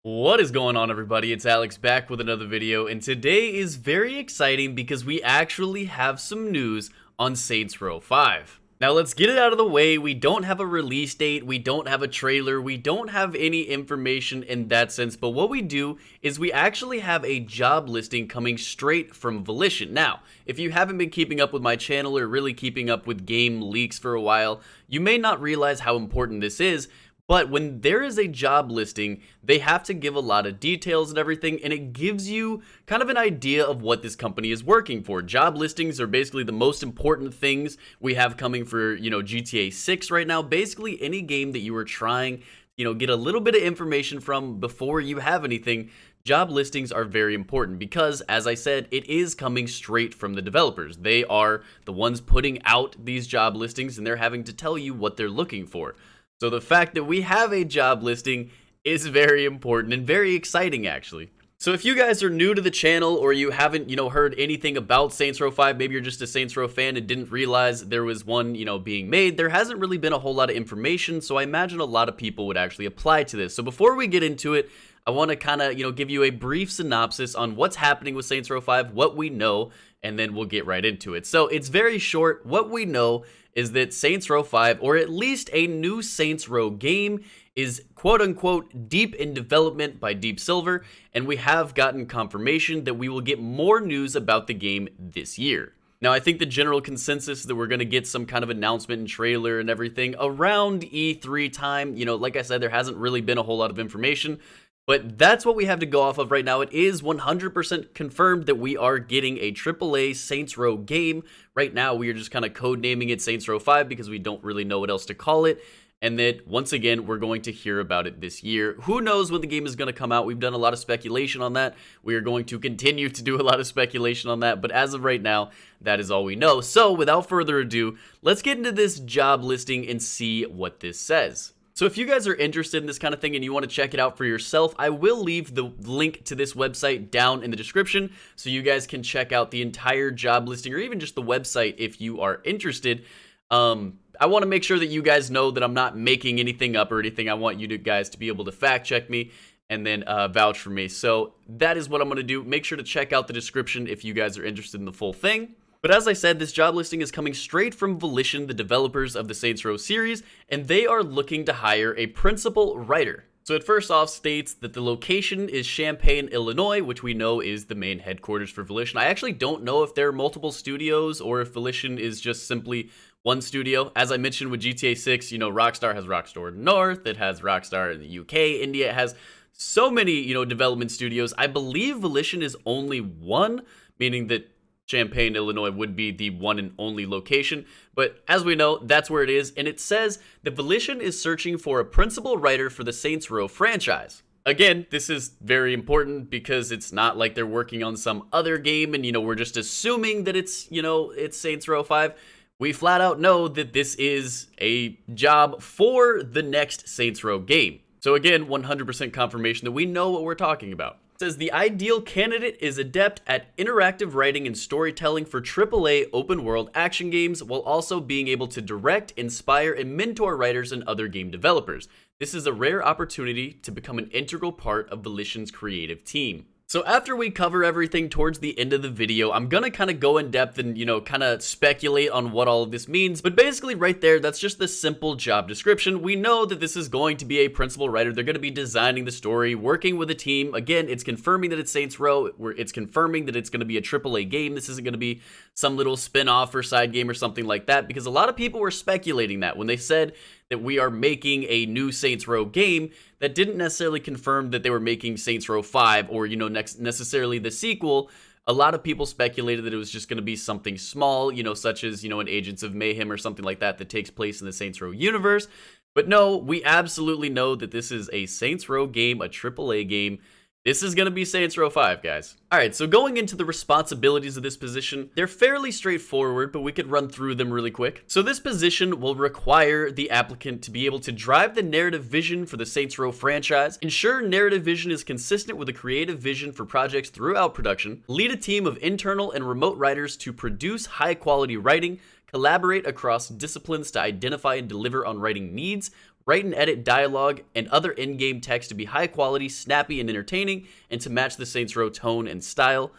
What is going on, everybody? It's Alex back with another video, and today is very exciting because we actually have some news on Saints Row 5. Now let's get it out of the way. We don't have a release date, we don't have a trailer, we don't have any information in that sense, but what we do is we actually have a job listing coming straight from Volition. Now, if you haven't been keeping up with my channel or really keeping up with game leaks for a while, you may not realize how important this is. But when there is a job listing, they have to give a lot of details and everything, and it gives you kind of an idea of what this company is working for. Job listings are basically the most important things we have coming for, GTA 6 right now. Basically, any game that you are trying, get a little bit of information from before you have anything. Job listings are very important because, as I said, it is coming straight from the developers. They are the ones putting out these job listings, and they're having to tell you what they're looking for. So the fact that we have a job listing is very important and very exciting, actually. So if you guys are new to the channel or you haven't, heard anything about Saints Row 5, maybe you're just a Saints Row fan and didn't realize there was one, being made, there hasn't really been a whole lot of information, so I imagine a lot of people would actually apply to this. So before we get into it, I want to kind of, give you a brief synopsis on what's happening with Saints Row 5, what we know, and then we'll get right into it. So it's very short. What we know is that Saints Row 5, or at least a new Saints Row game, is quote-unquote deep in development by Deep Silver, and we have gotten confirmation that we will get more news about the game this year. Now, I think the general consensus is that we're going to get some kind of announcement and trailer and everything around E3 time. Like I said, there hasn't really been a whole lot of information, but that's what we have to go off of right now. It is 100% confirmed that we are getting a AAA Saints Row game. Right now, we are just kind of codenaming it Saints Row 5 because we don't really know what else to call it. And that, once again, we're going to hear about it this year. Who knows when the game is going to come out? We've done a lot of speculation on that. We are going to continue to do a lot of speculation on that. But as of right now, that is all we know. So, without further ado, let's get into this job listing and see what this says. So if you guys are interested in this kind of thing and you want to check it out for yourself, I will leave the link to this website down in the description so you guys can check out the entire job listing or even just the website if you are interested. I want to make sure that you guys know that I'm not making anything up or anything. I want you guys to be able to fact check me and then vouch for me. So that is what I'm going to do. Make sure to check out the description if you guys are interested in the full thing. But as I said, this job listing is coming straight from Volition, the developers of the Saints Row series, and they are looking to hire a principal writer. So it first off states that the location is Champaign, Illinois, which we know is the main headquarters for Volition. I actually don't know if there are multiple studios or if Volition is just simply one studio. As I mentioned with GTA 6, Rockstar has Rockstar North, it has Rockstar in the UK, India, it has so many, development studios. I believe Volition is only one, meaning that Champaign, Illinois would be the one and only location, but as we know, that's where it is, and it says that Volition is searching for a principal writer for the Saints Row franchise. Again, this is very important because it's not like they're working on some other game and, we're just assuming that it's Saints Row 5. We flat out know that this is a job for the next Saints Row game. So again, 100% confirmation that we know what we're talking about. Says the ideal candidate is adept at interactive writing and storytelling for AAA open-world action games while also being able to direct, inspire, and mentor writers and other game developers. This is a rare opportunity to become an integral part of Volition's creative team. So after we cover everything towards the end of the video, I'm gonna kind of go in depth and, kind of speculate on what all of this means. But basically right there, that's just the simple job description. We know that this is going to be a principal writer. They're gonna be designing the story, working with a team. Again, it's confirming that it's Saints Row. It's confirming that it's gonna be a AAA game. This isn't gonna be some little spin-off or side game or something like that, because a lot of people were speculating that when they said that we are making a new Saints Row game. That didn't necessarily confirm that they were making Saints Row 5 or, necessarily the sequel. A lot of people speculated that it was just going to be something small, such as, an Agents of Mayhem or something like that takes place in the Saints Row universe. But no, we absolutely know that this is a Saints Row game, a AAA game. This is going to be Saints Row 5, guys. Alright, so going into the responsibilities of this position, they're fairly straightforward, but we could run through them really quick. So this position will require the applicant to be able to drive the narrative vision for the Saints Row franchise, ensure narrative vision is consistent with a creative vision for projects throughout production, lead a team of internal and remote writers to produce high-quality writing, collaborate across disciplines to identify and deliver on writing needs, Write and edit dialogue and other in-game text to be high quality, snappy, and entertaining, and to match the Saints Row tone and style.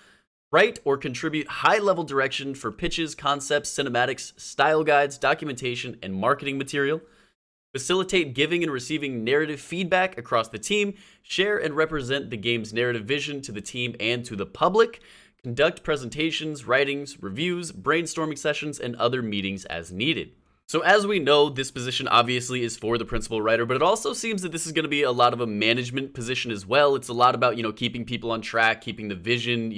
Write or contribute high-level direction for pitches, concepts, cinematics, style guides, documentation, and marketing material. Facilitate giving and receiving narrative feedback across the team. Share and represent the game's narrative vision to the team and to the public. Conduct presentations, writings, reviews, brainstorming sessions, and other meetings as needed. So as we know, this position obviously is for the principal writer, but it also seems that this is going to be a lot of a management position as well. It's a lot about, keeping people on track, keeping the vision,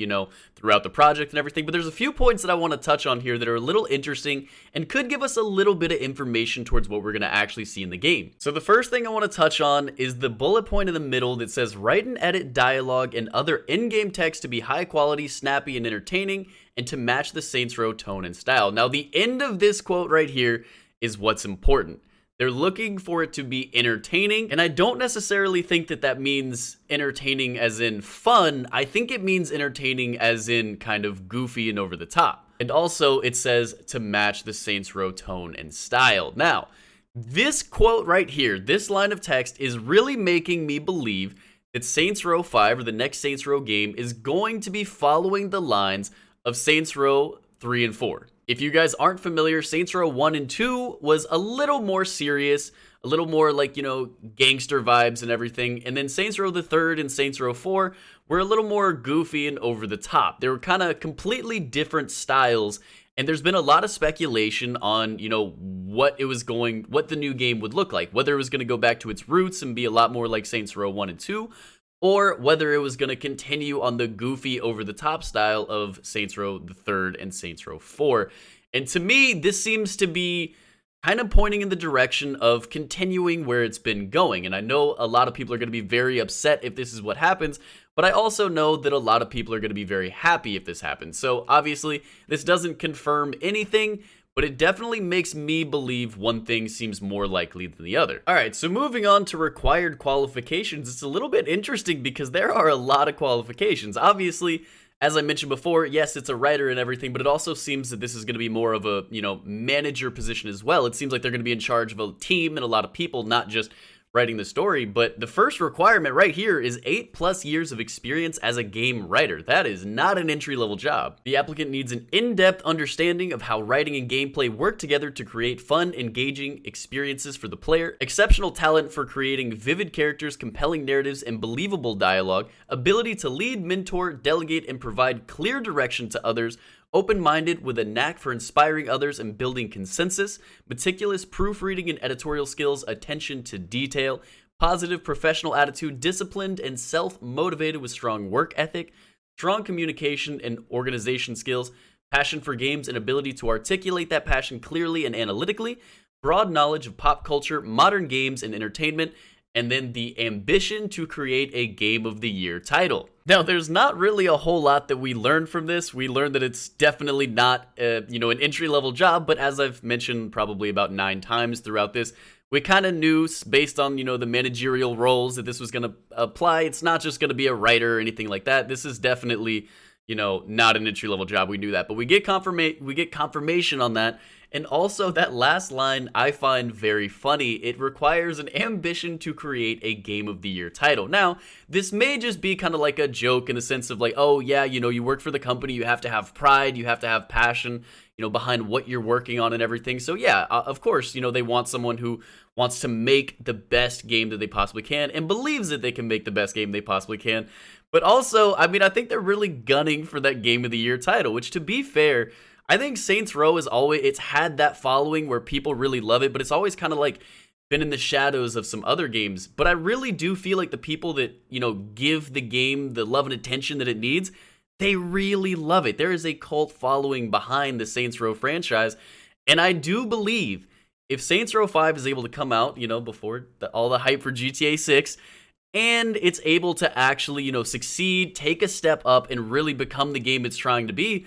throughout the project and everything. But there's a few points that I want to touch on here that are a little interesting and could give us a little bit of information towards what we're going to actually see in the game. So the first thing I want to touch on is the bullet point in the middle that says write and edit dialogue and other in-game text to be high quality, snappy, and entertaining, and to match the Saints Row tone and style. Now, the end of this quote right here is what's important. They're looking for it to be entertaining, and I don't necessarily think that that means entertaining as in fun. I think it means entertaining as in kind of goofy and over the top. And also, it says to match the Saints Row tone and style. Now, this quote right here, this line of text is really making me believe that Saints Row 5, or the next Saints Row game, is going to be following the lines of Saints Row 3 and 4. If you guys aren't familiar, Saints Row 1 and 2 was a little more serious, a little more like, gangster vibes and everything. And then Saints Row the 3rd and Saints Row 4 were a little more goofy and over the top. They were kind of completely different styles. And there's been a lot of speculation on, what the new game would look like, whether it was going to go back to its roots and be a lot more like Saints Row 1 and 2, or whether it was going to continue on the goofy over-the-top style of Saints Row the 3rd and Saints Row 4. And to me, this seems to be kind of pointing in the direction of continuing where it's been going. And I know a lot of people are going to be very upset if this is what happens, but I also know that a lot of people are going to be very happy if this happens. So obviously, this doesn't confirm anything, but it definitely makes me believe one thing seems more likely than the other. All right, so moving on to required qualifications, it's a little bit interesting because there are a lot of qualifications. Obviously, as I mentioned before, yes, it's a writer and everything, but it also seems that this is going to be more of a, manager position as well. It seems like they're going to be in charge of a team and a lot of people, not just writing the story. But the first requirement right here is 8+ years of experience as a game writer. That is not an entry-level job. The applicant needs an in-depth understanding of how writing and gameplay work together to create fun, engaging experiences for the player, exceptional talent for creating vivid characters, compelling narratives, and believable dialogue, ability to lead, mentor, delegate, and provide clear direction to others, open-minded with a knack for inspiring others and building consensus, meticulous proofreading and editorial skills, attention to detail, positive professional attitude, disciplined and self-motivated with strong work ethic, strong communication and organization skills, passion for games and ability to articulate that passion clearly and analytically, broad knowledge of pop culture, modern games and entertainment, and then the ambition to create a Game of the Year title. Now, there's not really a whole lot that we learned from this. We learned that it's definitely not, an entry-level job, but as I've mentioned probably about 9 times throughout this, we kind of knew based on, the managerial roles that this was going to apply. It's not just going to be a writer or anything like that. This is definitely, not an entry-level job. We knew that, but we get confirmation on that. And also that last line I find very funny. It requires an ambition to create a Game of the Year title. Now, this may just be kind of like a joke in the sense of like, oh yeah, you work for the company, you have to have pride, you have to have passion, behind what you're working on and everything. So yeah, of course, they want someone who wants to make the best game that they possibly can and believes that they can make the best game they possibly can. But also, I think they're really gunning for that Game of the Year title, which to be fair, I think Saints Row it's had that following where people really love it, but it's always kind of like been in the shadows of some other games. But I really do feel like the people that, give the game the love and attention that it needs, they really love it. There is a cult following behind the Saints Row franchise. And I do believe if Saints Row 5 is able to come out, before all the hype for GTA 6, and it's able to actually, succeed, take a step up, and really become the game it's trying to be,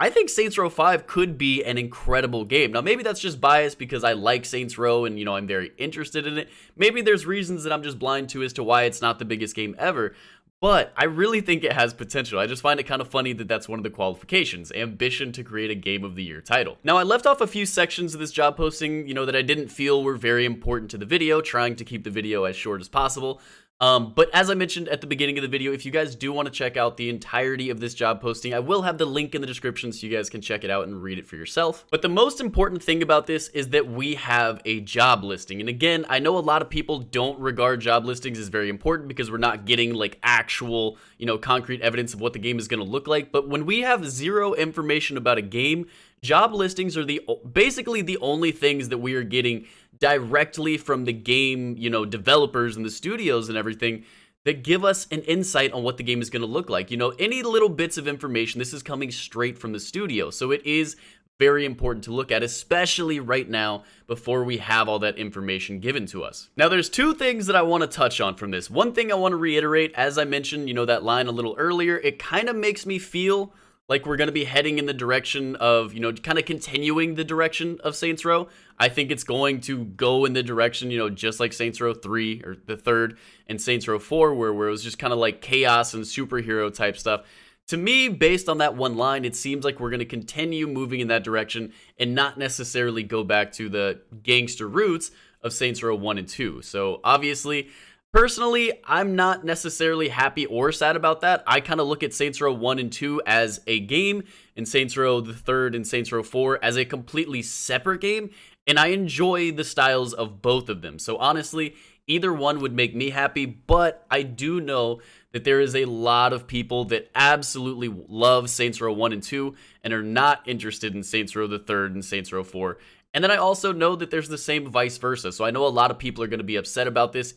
I think Saints Row 5 could be an incredible game. Now, maybe that's just biased because I like Saints Row and, I'm very interested in it. Maybe there's reasons that I'm just blind to as to why it's not the biggest game ever. but I really think it has potential. I just find it kind of funny that that's one of the qualifications, ambition to create a Game of the Year title. Now, I left off a few sections of this job posting, that I didn't feel were very important to the video, trying to keep the video as short as possible. But as I mentioned at the beginning of the video, if you guys do want to check out the entirety of this job posting, I will have the link in the description so you guys can check it out and read it for yourself. But the most important thing about this is that we have a job listing. And again, I know a lot of people don't regard job listings as very important because we're not getting like actual, concrete evidence of what the game is going to look like. But when we have zero information about a game, job listings are basically the only things that we are getting directly from the game, developers and the studios and everything that give us an insight on what the game is going to look like. Any little bits of information, this is coming straight from the studio. So it is very important to look at, especially right now before we have all that information given to us. Now, there's two things that I want to touch on from this. One thing I want to reiterate, as I mentioned, that line a little earlier, it kind of makes me feel like we're going to be heading in the direction of, kind of continuing the direction of Saints Row. I think it's going to go in the direction, just like Saints Row 3 or the third and Saints Row 4, where it was just kind of like chaos and superhero type stuff. To me, based on that one line, it seems like we're going to continue moving in that direction and not necessarily go back to the gangster roots of Saints Row 1 and 2. So obviously, personally, I'm not necessarily happy or sad about that. I kind of look at Saints Row 1 and 2 as a game, and Saints Row the third and Saints Row 4 as a completely separate game, and I enjoy the styles of both of them. So honestly, either one would make me happy, but I do know that there is a lot of people that absolutely love Saints Row 1 and 2 and are not interested in Saints Row the third and Saints Row 4. And then I also know that there's the same vice versa. So I know a lot of people are going to be upset about this,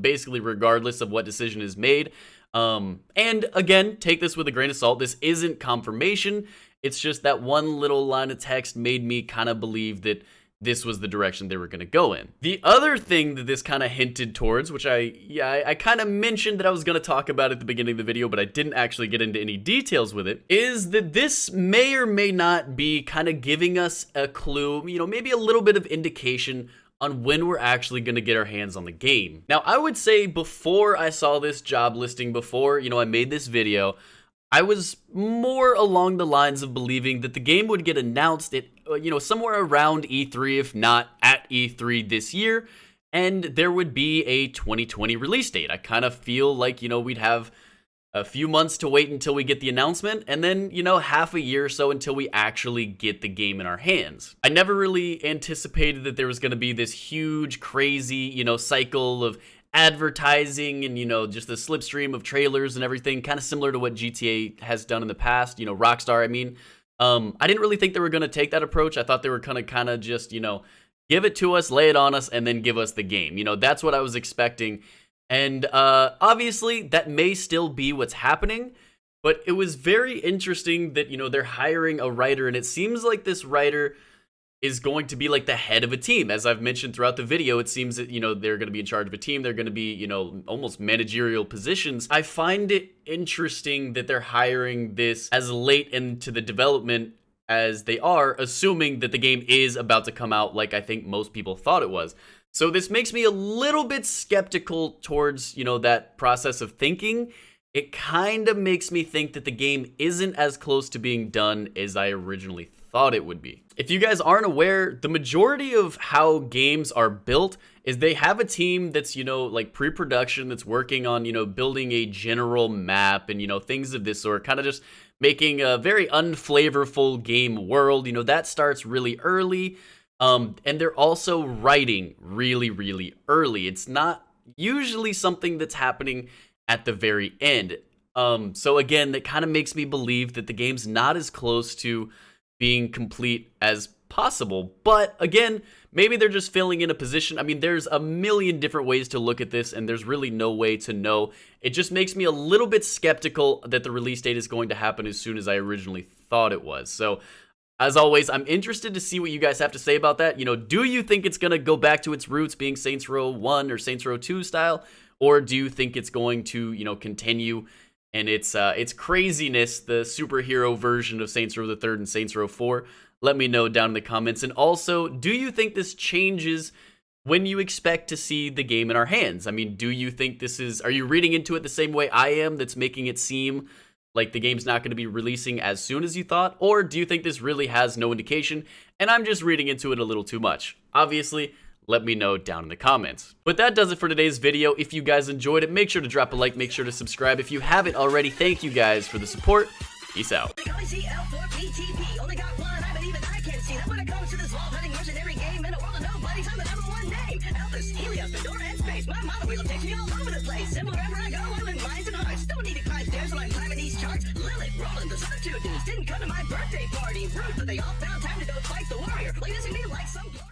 basically regardless of what decision is made. And again, take this with a grain of salt. This isn't confirmation. It's just that one little line of text made me kind of believe that this was the direction they were going to go in. The other thing that this kind of hinted towards, which I kind of mentioned that I was going to talk about at the beginning of the video, but I didn't actually get into any details with it, is that this may or may not be kind of giving us a clue, maybe a little bit of indication on when we're actually going to get our hands on the game. Now, I would say before I saw this job listing, before, I made this video, I was more along the lines of believing that the game would get announced at, somewhere around E3, if not at E3 this year, and there would be a 2020 release date. I kind of feel like, we'd have a few months to wait until we get the announcement, and then, half a year or so until we actually get the game in our hands. I never really anticipated that there was going to be this huge, crazy, cycle of advertising and, just the slipstream of trailers and everything, kind of similar to what GTA has done in the past, Rockstar, I mean. I didn't really think they were going to take that approach. I thought they were going to kind of just, give it to us, lay it on us, and then give us the game. That's what I was expecting. And obviously, that may still be what's happening, but it was very interesting that, they're hiring a writer, and it seems like this writer is going to be like the head of a team. As I've mentioned throughout the video, it seems that, they're going to be in charge of a team. They're going to be, almost managerial positions. I find it interesting that they're hiring this as late into the development as they are, assuming that the game is about to come out like I think most people thought it was. So this makes me a little bit skeptical towards, that process of thinking. It kind of makes me think that the game isn't as close to being done as I originally thought it would be. If you guys aren't aware, the majority of how games are built is they have a team that's, like pre-production that's working on, building a general map and, things of this sort, kind of just making a very unflavorful game world. That starts really early. And they're also writing really, really early. It's not usually something that's happening at the very end. So again, that kind of makes me believe that the game's not as close to being complete as possible. But again, maybe they're just filling in a position. I mean, there's a million different ways to look at this, and there's really no way to know. It just makes me a little bit skeptical that the release date is going to happen as soon as I originally thought it was. So as always, I'm interested to see what you guys have to say about that. Do you think it's going to go back to its roots being Saints Row 1 or Saints Row 2 style? Or do you think it's going to, continue and its craziness, the superhero version of Saints Row the third and Saints Row 4? Let me know down in the comments. And also, do you think this changes when you expect to see the game in our hands. I mean, do you think this is, are you reading into it the same way I am, that's making it seem like the game's not going to be releasing as soon as you thought? Or do you think this really has no indication and I'm just reading into it a little too much? Obviously, let me know down in the comments. But that does it for today's video. If you guys enjoyed it, make sure to drop a like, make sure to subscribe. If you haven't already, thank you guys for the support. Peace out. My mother wheel takes me all over the place. And wherever I go, I win minds and hearts. Don't need to climb stairs while I'm climbing these charts. Lilith, Roland, the other two dudes didn't come to my birthday party. Rude, but they all found time to go fight the warrior. Like this would be like some